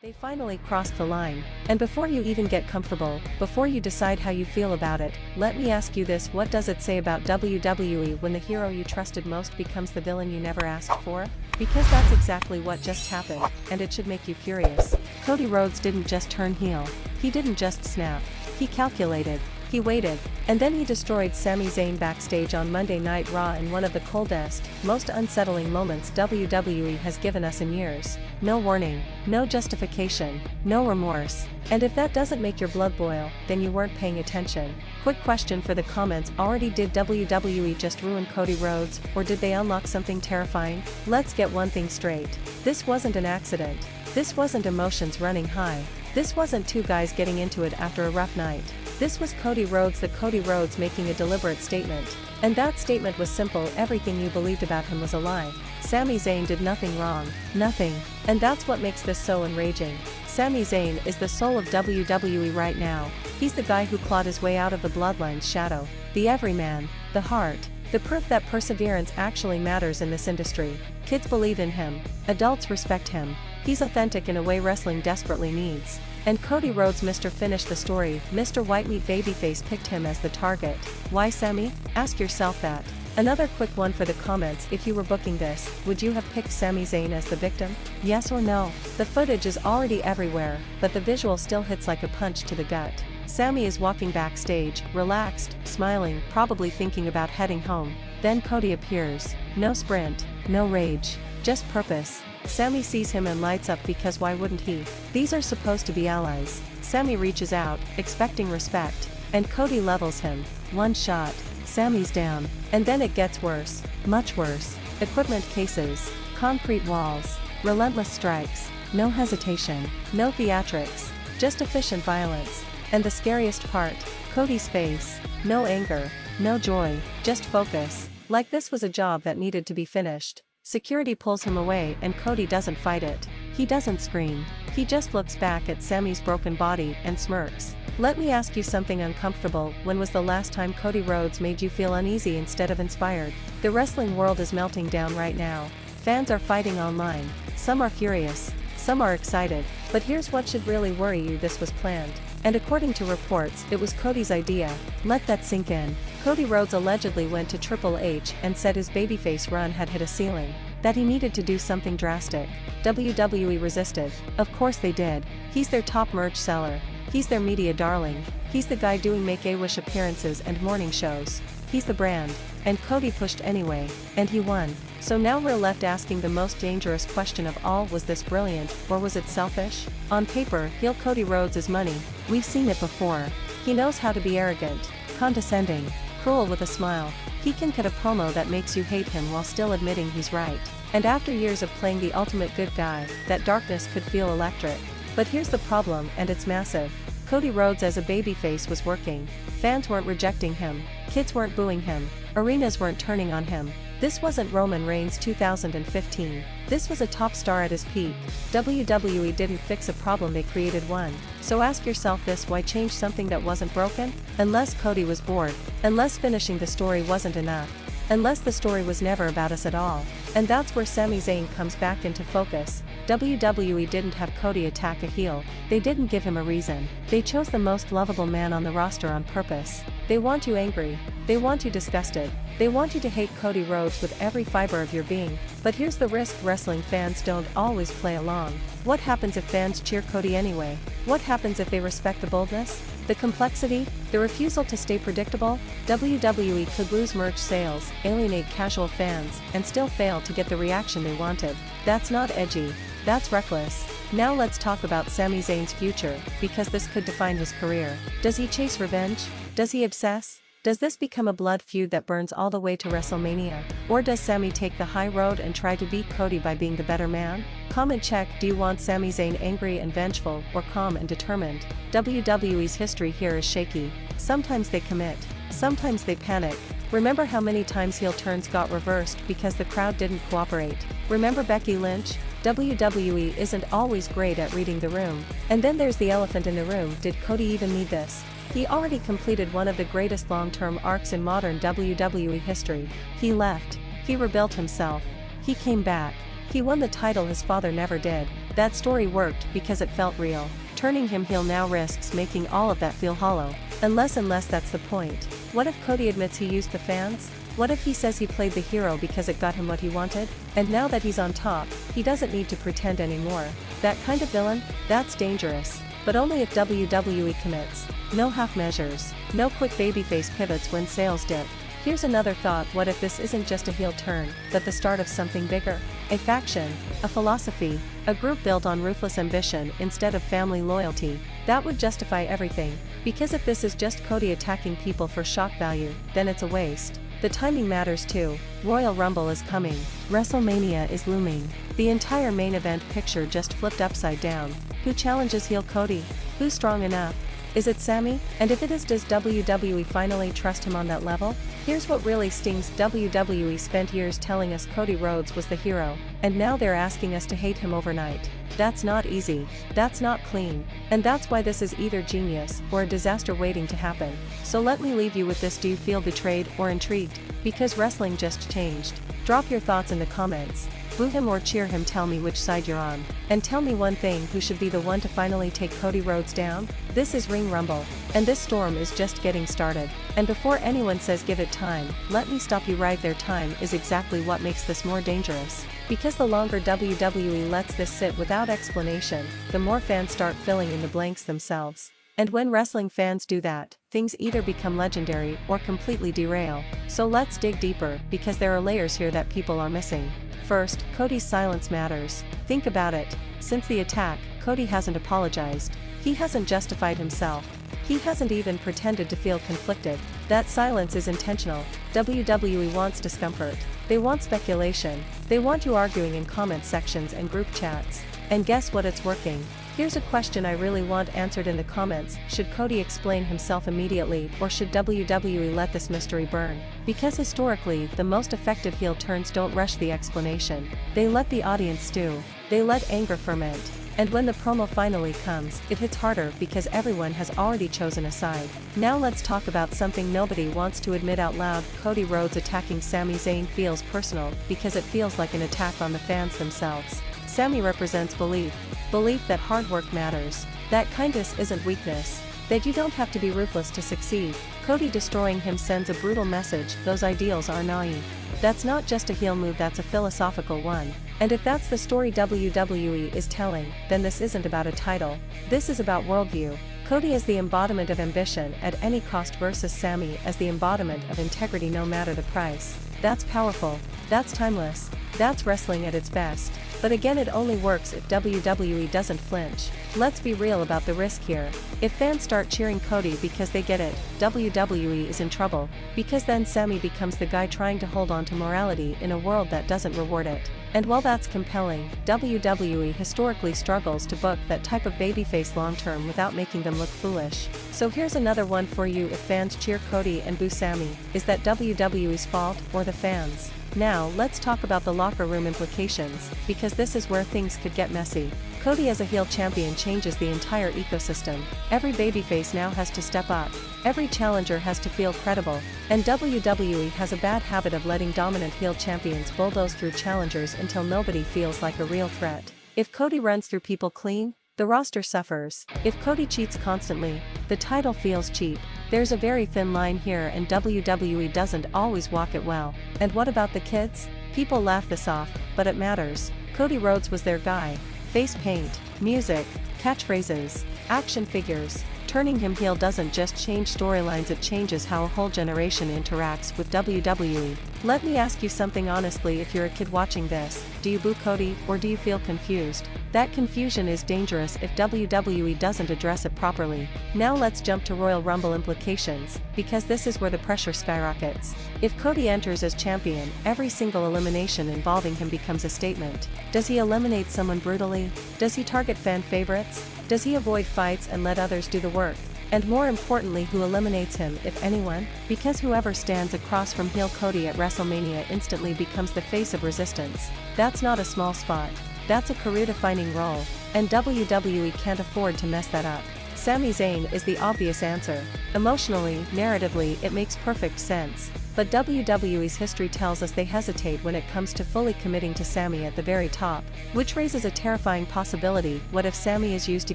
They finally crossed the line. And before you even get comfortable, before you decide how you feel about it, let me ask you this: what does it say about WWE when the hero you trusted most becomes the villain you never asked for? Because that's exactly what just happened, and it should make you curious. Cody Rhodes didn't just turn heel. He didn't just snap. He calculated. He waited, and then he destroyed Sami Zayn backstage on Monday Night Raw in one of the coldest, most unsettling moments WWE has given us in years. No warning, no justification, no remorse. And if that doesn't make your blood boil, then you weren't paying attention. Quick question for the comments: already did WWE just ruin Cody Rhodes, or did they unlock something terrifying? Let's get one thing straight. This wasn't an accident. This wasn't emotions running high. This wasn't two guys getting into it after a rough night. This was Cody Rhodes, the Cody Rhodes, making a deliberate statement. And that statement was simple: everything you believed about him was a lie. Sami Zayn did nothing wrong. Nothing. And that's what makes this so enraging. Sami Zayn is the soul of WWE right now. He's the guy who clawed his way out of the bloodline's shadow. The everyman. The heart. The proof that perseverance actually matters in this industry. Kids believe in him. Adults respect him. He's authentic in a way wrestling desperately needs. And Cody Rhodes, Mr. Finish the story, Mr. White Meat Babyface, picked him as the target. Why, Sami? Ask yourself that. Another quick one for the comments: if you were booking this, would you have picked Sami Zayn as the victim? Yes or no? The footage is already everywhere, but the visual still hits like a punch to the gut. Sami is walking backstage, relaxed, smiling, probably thinking about heading home. Then Cody appears. No sprint, no rage, just purpose. Sami sees him and lights up, because why wouldn't he? These are supposed to be allies. Sami reaches out, expecting respect, and Cody levels him. One shot. Sami's down. And then it gets worse. Much worse. Equipment cases. Concrete walls. Relentless strikes. No hesitation. No theatrics. Just efficient violence. And the scariest part: Cody's face. No anger. No joy. Just focus. Like this was a job that needed to be finished. Security pulls him away, and Cody doesn't fight it. He doesn't scream. He just looks back at Sami's broken body and smirks. Let me ask you something uncomfortable: when was the last time Cody Rhodes made you feel uneasy instead of inspired? The wrestling world is melting down right now. Fans are fighting online. Some are furious. Some are excited. But here's what should really worry you: this was planned. And according to reports, it was Cody's idea. Let that sink in. Cody Rhodes allegedly went to Triple H and said his babyface run had hit a ceiling. That he needed to do something drastic. WWE resisted. Of course they did. He's their top merch seller. He's their media darling. He's the guy doing Make-A-Wish appearances and morning shows. He's the brand. And Cody pushed anyway. And he won. So now we're left asking the most dangerous question of all: was this brilliant, or was it selfish? On paper, heel Cody Rhodes is money. We've seen it before. He knows how to be arrogant, condescending, cruel with a smile. He can cut a promo that makes you hate him while still admitting he's right. And after years of playing the ultimate good guy, that darkness could feel electric. But here's the problem, and it's massive. Cody Rhodes as a babyface was working. Fans weren't rejecting him. Kids weren't booing him. Arenas weren't turning on him. This wasn't Roman Reigns 2015. This was a top star at his peak. WWE didn't fix a problem, they created one. So ask yourself this: why change something that wasn't broken? Unless Cody was bored. Unless finishing the story wasn't enough. Unless the story was never about us at all. And that's where Sami Zayn comes back into focus. WWE didn't have Cody attack a heel. They didn't give him a reason. They chose the most lovable man on the roster on purpose. They want you angry. They want you disgusted. They want you to hate Cody Rhodes with every fiber of your being. But here's the risk: wrestling fans don't always play along. What happens if fans cheer Cody anyway? What happens if they respect the boldness, the complexity, the refusal to stay predictable? WWE could lose merch sales, alienate casual fans, and still fail to get the reaction they wanted. That's not edgy. That's reckless. Now let's talk about Sami Zayn's future, because this could define his career. Does he chase revenge? Does he obsess? Does this become a blood feud that burns all the way to WrestleMania? Or does Sami take the high road and try to beat Cody by being the better man? Comment check: do you want Sami Zayn angry and vengeful, or calm and determined? WWE's history here is shaky. Sometimes they commit. Sometimes they panic. Remember how many times heel turns got reversed because the crowd didn't cooperate? Remember Becky Lynch? WWE isn't always great at reading the room. And then there's the elephant in the room: did Cody even need this? He already completed one of the greatest long-term arcs in modern WWE history. He left. He rebuilt himself. He came back. He won the title his father never did. That story worked because it felt real. Turning him heel now risks making all of that feel hollow. Unless that's the point. What if Cody admits he used the fans? What if he says he played the hero because it got him what he wanted? And now that he's on top, he doesn't need to pretend anymore. That kind of villain? That's dangerous. But only if WWE commits. No half measures. No quick babyface pivots when sales dip. Here's another thought: what if this isn't just a heel turn, but the start of something bigger? A faction, a philosophy, a group built on ruthless ambition instead of family loyalty. That would justify everything. Because if this is just Cody attacking people for shock value, then it's a waste. The timing matters too. Royal Rumble is coming. WrestleMania is looming. The entire main event picture just flipped upside down. Who challenges heel Cody? Who's strong enough? Is it Sami? And if it is, does WWE finally trust him on that level? Here's what really stings: WWE spent years telling us Cody Rhodes was the hero, and now they're asking us to hate him overnight. That's not easy. That's not clean. And that's why this is either genius or a disaster waiting to happen. So let me leave you with this: do you feel betrayed or intrigued? Because wrestling just changed. Drop your thoughts in the comments. Boo him or cheer him, tell me which side you're on. And tell me one thing: who should be the one to finally take Cody Rhodes down? This is Ring Rumble, and this storm is just getting started. And before anyone says give it time, let me stop you right there. Time is exactly what makes this more dangerous. Because the longer WWE lets this sit without explanation, the more fans start filling in the blanks themselves. And when wrestling fans do that, things either become legendary or completely derail. So let's dig deeper, because there are layers here that people are missing. First, Cody's silence matters. Think about it. Since the attack, Cody hasn't apologized. He hasn't justified himself. He hasn't even pretended to feel conflicted. That silence is intentional. WWE wants discomfort. They want speculation. They want you arguing in comment sections and group chats. And guess what? It's working. Here's a question I really want answered in the comments: should Cody explain himself immediately, or should WWE let this mystery burn? Because historically, the most effective heel turns don't rush the explanation. They let the audience stew. They let anger ferment. And when the promo finally comes, it hits harder because everyone has already chosen a side. Now let's talk about something nobody wants to admit out loud. Cody Rhodes attacking Sami Zayn feels personal because it feels like an attack on the fans themselves. Sami represents belief. Belief that hard work matters. That kindness isn't weakness. That you don't have to be ruthless to succeed. Cody destroying him sends a brutal message: those ideals are naive. That's not just a heel move, that's a philosophical one. And if that's the story WWE is telling, then this isn't about a title. This is about worldview. Cody is the embodiment of ambition at any cost versus Sami as the embodiment of integrity no matter the price. That's powerful. That's timeless. That's wrestling at its best. But again, it only works if WWE doesn't flinch. Let's be real about the risk here. If fans start cheering Cody because they get it, WWE is in trouble, because then Sami becomes the guy trying to hold on to morality in a world that doesn't reward it. And while that's compelling, WWE historically struggles to book that type of babyface long-term without making them look foolish. So here's another one for you: if fans cheer Cody and boo Sami, is that WWE's fault or the fans? Now let's talk about the locker room implications, because this is where things could get messy. Cody as a heel champion changes the entire ecosystem. Every babyface now has to step up. Every challenger has to feel credible. And WWE has a bad habit of letting dominant heel champions bulldoze through challengers until nobody feels like a real threat. If Cody runs through people clean, the roster suffers. If Cody cheats constantly, the title feels cheap. There's a very thin line here, and WWE doesn't always walk it well. And what about the kids? People laugh this off, but it matters. Cody Rhodes was their guy. Face paint, music, catchphrases, action figures. Turning him heel doesn't just change storylines, it changes how a whole generation interacts with WWE. Let me ask you something honestly: if you're a kid watching this, do you boo Cody or do you feel confused? That confusion is dangerous if WWE doesn't address it properly. Now let's jump to Royal Rumble implications, because this is where the pressure skyrockets. If Cody enters as champion, every single elimination involving him becomes a statement. Does he eliminate someone brutally? Does he target fan favorites? Does he avoid fights and let others do the work? And more importantly, who eliminates him, if anyone? Because whoever stands across from heel Cody at WrestleMania instantly becomes the face of resistance. That's not a small spot. That's a career-defining role. And WWE can't afford to mess that up. Sami Zayn is the obvious answer. Emotionally, narratively, it makes perfect sense. But WWE's history tells us they hesitate when it comes to fully committing to Sami at the very top, which raises a terrifying possibility. What if Sami is used to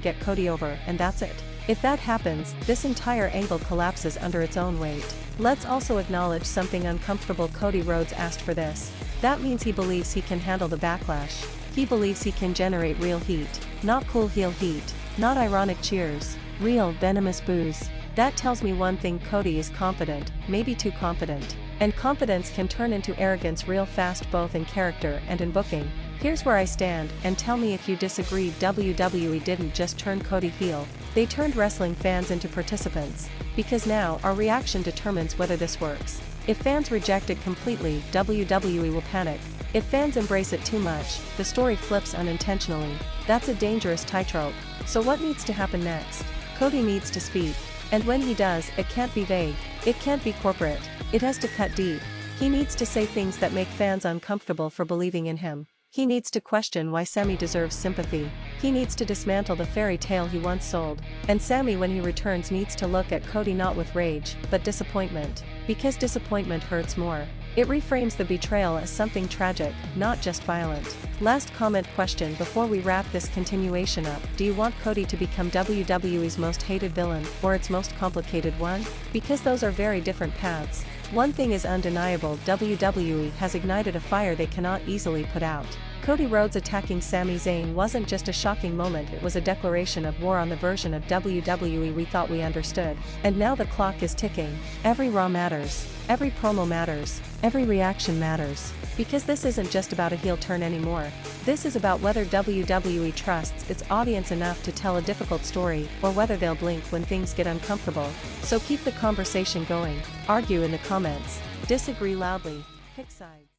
get Cody over and that's it? If that happens, this entire angle collapses under its own weight. Let's also acknowledge something uncomfortable. Cody Rhodes asked for this. That means he believes he can handle the backlash. He believes he can generate real heat. Not cool heel heat. Not ironic cheers. Real, venomous boos. That tells me one thing: Cody is confident, maybe too confident. And confidence can turn into arrogance real fast, both in character and in booking. Here's where I stand, and tell me if you disagree. WWE didn't just turn Cody heel, they turned wrestling fans into participants. Because now, our reaction determines whether this works. If fans reject it completely, WWE will panic. If fans embrace it too much, the story flips unintentionally. That's a dangerous tightrope. So what needs to happen next? Cody needs to speak. And when he does, it can't be vague. It can't be corporate. It has to cut deep. He needs to say things that make fans uncomfortable for believing in him. He needs to question why Sami deserves sympathy. He needs to dismantle the fairy tale he once sold. And Sami, when he returns, needs to look at Cody not with rage, but disappointment. Because disappointment hurts more. It reframes the betrayal as something tragic, not just violent. Last comment question before we wrap this continuation up: do you want Cody to become WWE's most hated villain, or its most complicated one? Because those are very different paths. One thing is undeniable: WWE has ignited a fire they cannot easily put out. Cody Rhodes attacking Sami Zayn wasn't just a shocking moment, it was a declaration of war on the version of WWE we thought we understood. And now the clock is ticking. Every Raw matters. Every promo matters. Every reaction matters. Because this isn't just about a heel turn anymore. This is about whether WWE trusts its audience enough to tell a difficult story, or whether they'll blink when things get uncomfortable. So keep the conversation going. Argue in the comments. Disagree loudly. Pick sides.